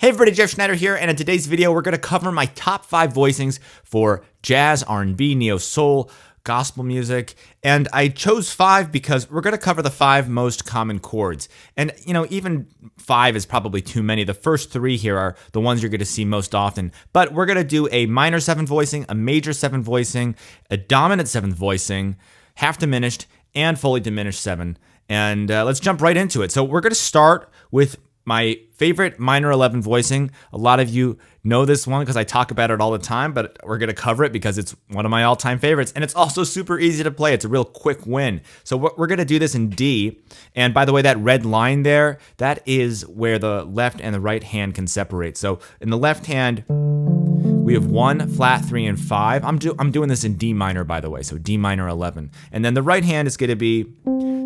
Hey everybody, Jeff Schneider here, and in today's video, we're going to cover my top 5 voicings for jazz, R&B, neo-soul, gospel music, and I chose 5 because we're going to cover the 5 most common chords. And, even 5 is probably too many. The first 3 here are the ones you're going to see most often, but we're going to do a minor 7th voicing, a major 7th voicing, a dominant 7th voicing, half diminished, and fully diminished 7. And let's jump right into it. So we're going to start with my favorite minor 11 voicing. A lot of you know this one because I talk about it all the time, but we're going to cover it because it's one of my all-time favorites, and it's also super easy to play. It's a real quick win. So we're going to do this in D, and by the way, that red line there, that is where the left and the right hand can separate. So in the left hand, we have 1, flat, 3, and 5. I'm doing this in D minor, by the way, so D minor 11. And then the right hand is going to be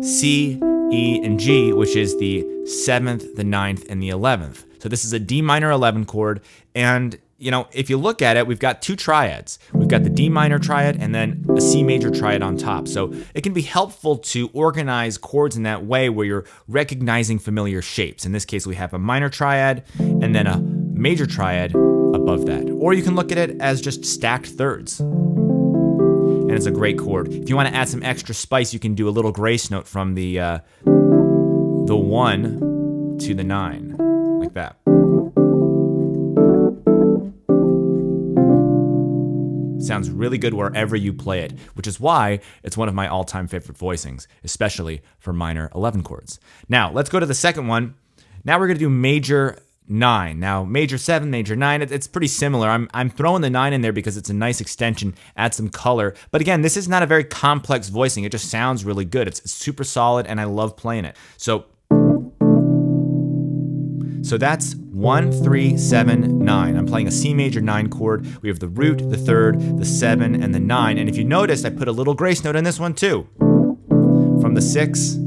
C, E, and G, which is the 7th, the 9th, and the 11th. So this is a D minor 11 chord, and if you look at it, we've got 2 triads. We've got the D minor triad and then a C major triad on top. So it can be helpful to organize chords in that way where you're recognizing familiar shapes. In this case, we have a minor triad and then a major triad above that. Or you can look at it as just stacked thirds. And it's a great chord. If you want to add some extra spice, you can do a little grace note from the 1 to the 9, like that. Sounds really good wherever you play it, which is why it's one of my all-time favorite voicings, especially for minor 11 chords. Now, let's go to the second one. Now we're going to do major 9. Now, major 7, major 9, it's pretty similar. I'm throwing the 9 in there because it's a nice extension, add some color. But again, this is not a very complex voicing. It just sounds really good. It's super solid, and I love playing it. So that's 1, 3, 7, 9. I'm playing a C major 9 chord. We have the root, the 3rd, the 7, and the 9. And if you notice, I put a little grace note in this one too. From the 6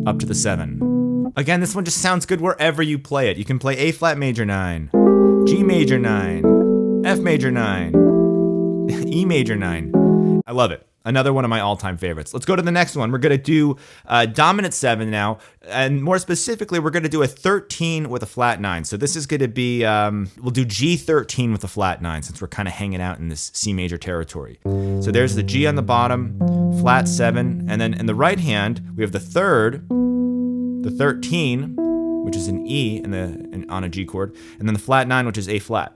up to the 7. Again, this one just sounds good wherever you play it. You can play A flat major 9, G major 9, F major 9, E major 9. I love it. Another one of my all-time favorites. Let's go to the next one. We're going to do dominant 7 now, and more specifically, we're going to do a 13 with a flat 9. So this is going to be, we'll do G13 with a flat 9 since we're kind of hanging out in this C major territory. So there's the G on the bottom, flat 7, and then in the right hand, we have the 3rd, the 13, which is an E on a G chord, and then the flat 9, which is A flat.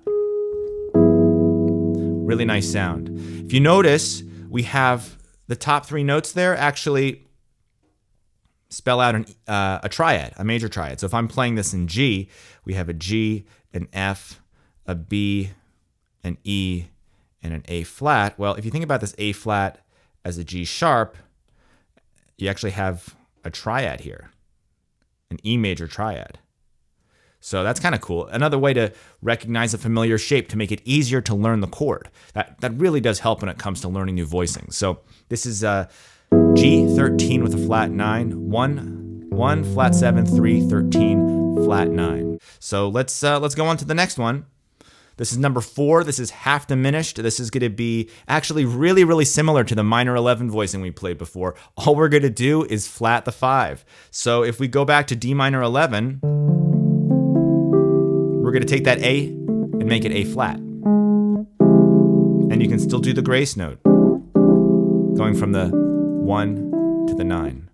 Really nice sound. If you notice, we have the top 3 notes there actually spell out a triad, a major triad. So if I'm playing this in G, we have a G, an F, a B, an E, and an A flat. Well, if you think about this A flat as a G sharp, you actually have a triad here, an E major triad. So that's kind of cool. Another way to recognize a familiar shape to make it easier to learn the chord. That really does help when it comes to learning new voicings. So this is G13 with a flat 9, 1, flat 7, 3, 13, flat 9. So let's go on to the next one. This is number 4. This is half diminished. This is going to be actually really, really similar to the minor 11 voicing we played before. All we're going to do is flat the 5. So if we go back to D minor 11, we're going to take that A and make it A flat. And you can still do the grace note, going from the 1 to the 9.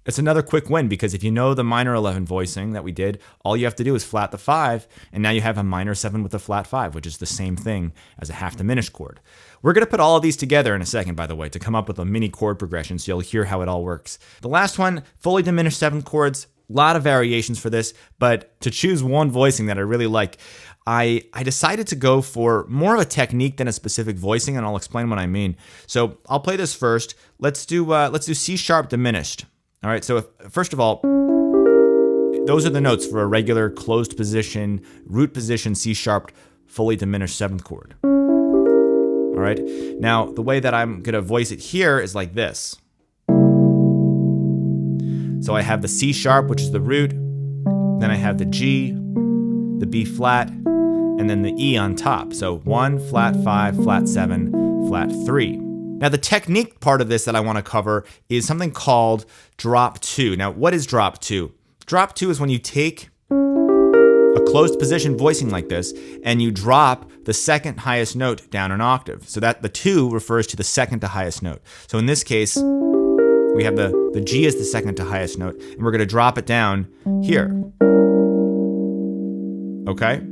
It's another quick win because if you know the minor 11 voicing that we did, all you have to do is flat the 5, and now you have a minor 7 with a flat 5, which is the same thing as a half diminished chord. We're going to put all of these together in a second, by the way, to come up with a mini chord progression so you'll hear how it all works. The last one, fully diminished 7th chords. A lot of variations for this, but to choose one voicing that I really like, I decided to go for more of a technique than a specific voicing, and I'll explain what I mean. So I'll play this first. Let's do C sharp diminished. All right, so first of all, those are the notes for a regular closed position, root position, C sharp, fully diminished 7th chord. All right, now the way that I'm gonna voice it here is like this. So I have the C sharp, which is the root, then I have the G, the B flat, and then the E on top. So 1, flat 5, flat 7, flat 3. Now the technique part of this that I want to cover is something called drop 2. Now what is drop 2? Drop 2 is when you take a closed position voicing like this and you drop the second highest note down an octave. So that the 2 refers to the second to highest note. So in this case, we have the G as the second to highest note, and we're going to drop it down here. Okay?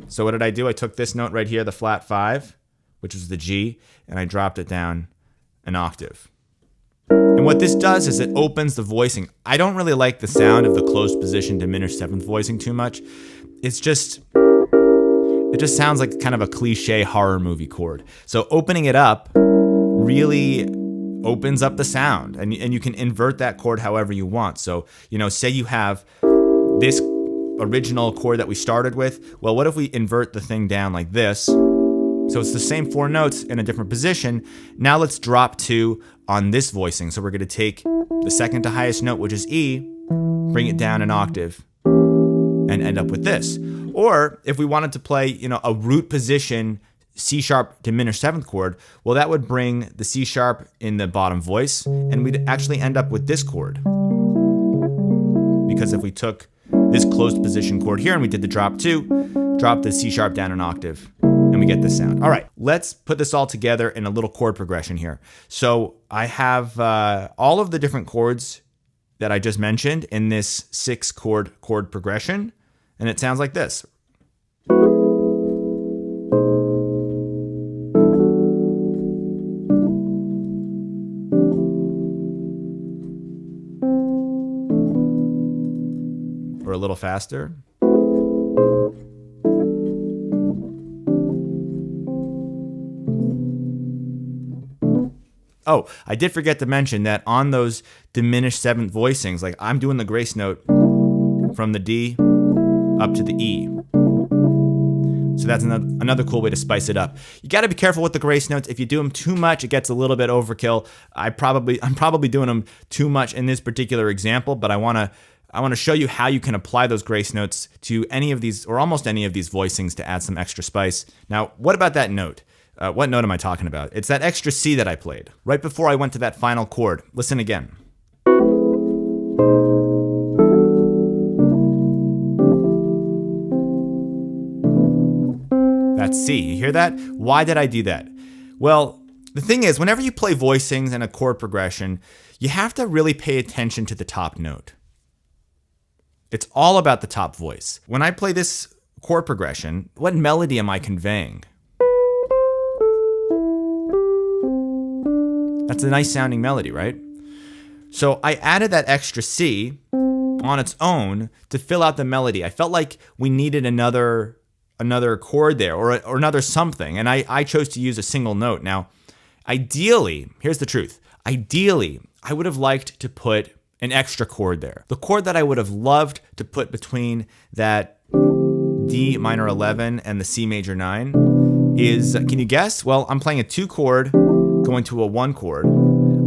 So what did I do? I took this note right here, the flat 5, which is the G, and I dropped it down an octave. And what this does is it opens the voicing. I don't really like the sound of the closed position diminished 7th voicing too much. It just sounds like kind of a cliche horror movie chord. So opening it up really opens up the sound, and you can invert that chord however you want. So, say you have this original chord that we started with. Well, what if we invert the thing down like this? So it's the same 4 notes in a different position. Now let's drop 2 on this voicing. So we're going to take the second to highest note, which is E, bring it down an octave, and end up with this. Or if we wanted to play, a root position C sharp diminished 7th chord, well, that would bring the C sharp in the bottom voice, and we'd actually end up with this chord. Because if we took this closed position chord here and we did the drop 2, drop the C sharp down an octave, and we get this sound. All right, let's put this all together in a little chord progression here. So I have all of the different chords that I just mentioned in this 6 chord progression, and it sounds like this. Or a little faster. Oh, I did forget to mention that on those diminished 7th voicings, like I'm doing the grace note from the D up to the E. So that's another cool way to spice it up. You got to be careful with the grace notes. If you do them too much, it gets a little bit overkill. I'm probably doing them too much in this particular example, but I want to show you how you can apply those grace notes to any of these, or almost any of these voicings, to add some extra spice. Now, what about that note? What note am I talking about? It's that extra C that I played right before I went to that final chord. Listen again. That's C. You hear that? Why did I do that? Well, the thing is, whenever you play voicings and a chord progression, you have to really pay attention to the top note. It's all about the top voice. When I play this chord progression, what melody am I conveying? That's a nice sounding melody, right? So I added that extra C on its own to fill out the melody. I felt like we needed another chord there, or another something, and I chose to use a single note. Now, ideally, here's the truth. Ideally, I would have liked to put an extra chord there. The chord that I would have loved to put between that D minor 11 and the C major 9 is, can you guess? Well, I'm playing a 2 chord going to a 1 chord.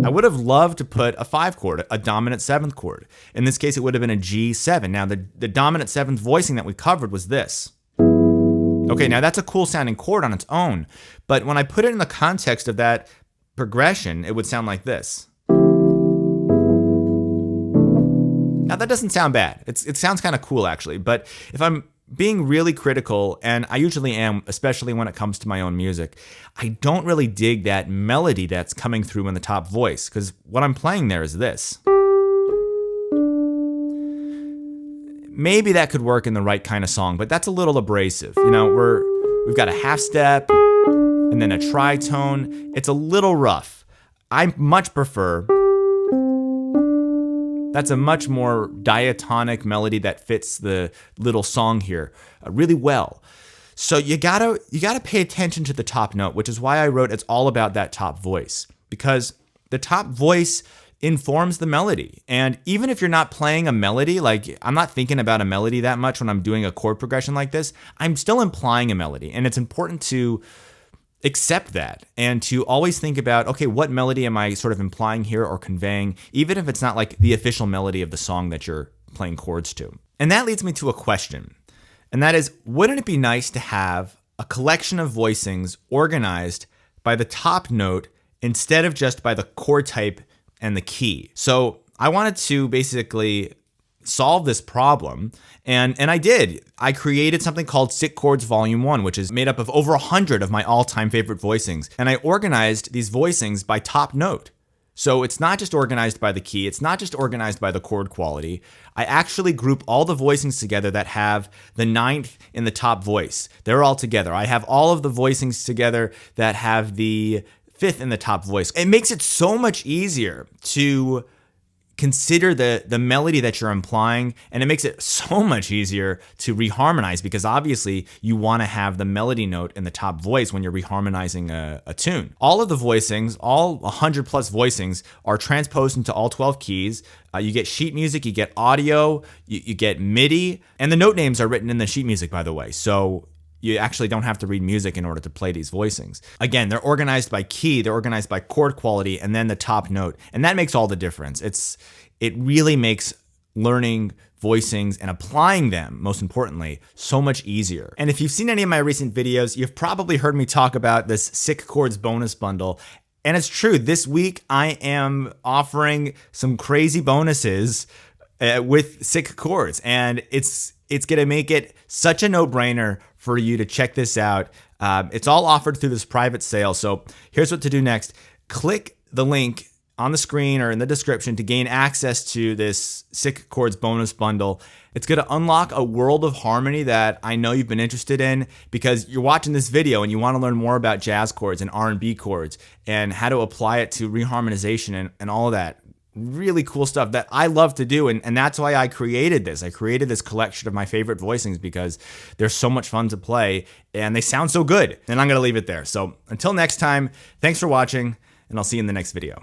I would have loved to put a 5 chord, a dominant 7th chord. In this case, it would have been a G7. Now, the dominant 7th voicing that we covered was this. Okay, now that's a cool sounding chord on its own, but when I put it in the context of that progression, it would sound like this. Now that doesn't sound bad. It sounds kind of cool actually, but if I'm being really critical, and I usually am, especially when it comes to my own music, I don't really dig that melody that's coming through in the top voice, because what I'm playing there is this. Maybe that could work in the right kind of song, but that's a little abrasive. We've got a half step and then a tritone. It's a little rough. I much prefer, that's a much more diatonic melody that fits the little song here really well. So you gotta pay attention to the top note, which is why I wrote it's all about that top voice, because the top voice informs the melody. And even if you're not playing a melody, like I'm not thinking about a melody that much when I'm doing a chord progression like this, I'm still implying a melody. And it's important to accept that and to always think about, okay, what melody am I sort of implying here or conveying, even if it's not like the official melody of the song that you're playing chords to. And that leads me to a question. And that is, wouldn't it be nice to have a collection of voicings organized by the top note instead of just by the chord type and the key? So I wanted to basically solve this problem. And I did. I created something called Sick Chords Volume 1, which is made up of over 100 of my all-time favorite voicings. And I organized these voicings by top note. So it's not just organized by the key. It's not just organized by the chord quality. I actually group all the voicings together that have the 9th in the top voice. They're all together. I have all of the voicings together that have the 5th in the top voice. It makes it so much easier to consider the melody that you're implying, and it makes it so much easier to reharmonize, because obviously you want to have the melody note in the top voice when you're reharmonizing a tune. All of the voicings, all 100 plus voicings, are transposed into all 12 keys. You get sheet music, you get audio, you get MIDI, and the note names are written in the sheet music, by the way. So you actually don't have to read music in order to play these voicings. Again, they're organized by key, they're organized by chord quality, and then the top note. And that makes all the difference. It really makes learning voicings and applying them, most importantly, so much easier. And if you've seen any of my recent videos, you've probably heard me talk about this Sick Chords bonus bundle. And it's true, this week I am offering some crazy bonuses with Sick Chords, and it's gonna make it such a no-brainer for you to check this out. It's all offered through this private sale. So here's what to do next. Click the link on the screen or in the description to gain access to this Sick Chords bonus bundle. It's gonna unlock a world of harmony that I know you've been interested in, because you're watching this video and you wanna learn more about jazz chords and R&B chords and how to apply it to reharmonization and all of that. Really cool stuff that I love to do, and that's why I created this. I created this collection of my favorite voicings because they're so much fun to play and they sound so good. And I'm gonna leave it there. So until next time, thanks for watching, and I'll see you in the next video.